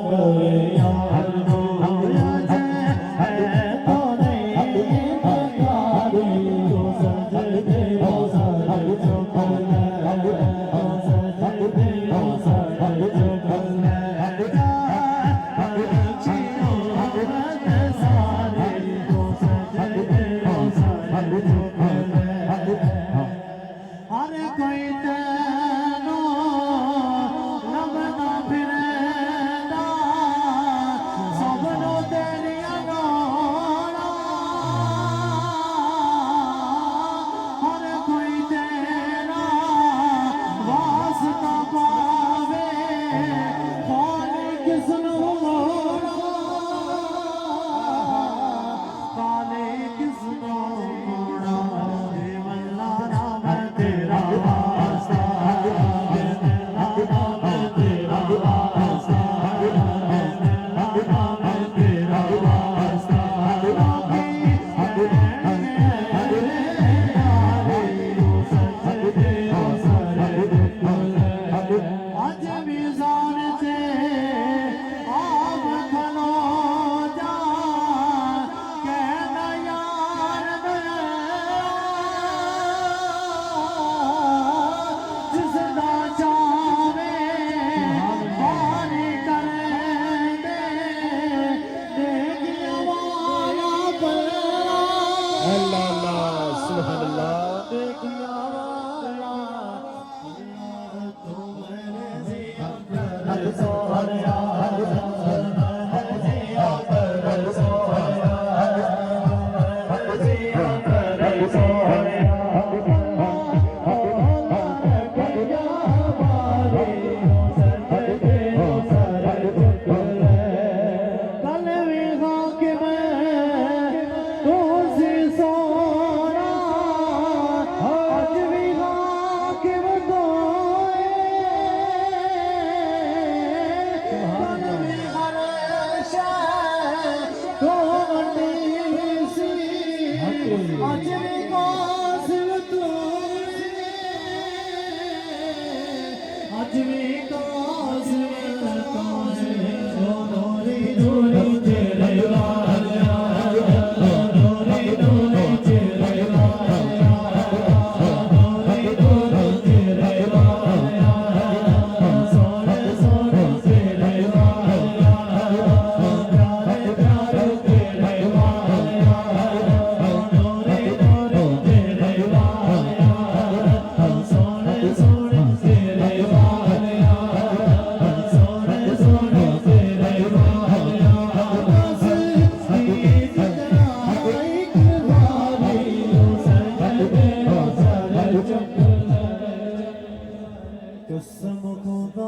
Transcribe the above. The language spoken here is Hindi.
कोई यार होया है तो नहीं पकारी तो सजदे ओ सर चुकल ओ सजदे ओ सर चुकल अच्छियों मत सारे तो सजदे ओ सर चुकल हर कोई तेनो लबना फिरदा सबनो तेरिया गाना हर कोई तेरा वास्ता पावे पानी किसनु मोड़ा पानी किसनु मोड़ा देवल्ला नाम तेरा वास्ता देवल्ला नाम तेरा वास्ता देवल्ला नाम तेरा वास्ता बाकी यारे ओ सजदे ओ सरे कुल आज मिजान से आप खलो जा कहना यार जिसदा चावे पानी कर दे देखिया वाला पर अल्लाह अल्लाह सुभान अल्लाह देखिया वाला तू मेरे जिया कर सोहरिया जिया कर सोहरिया जिया कर सोहरिया आज भी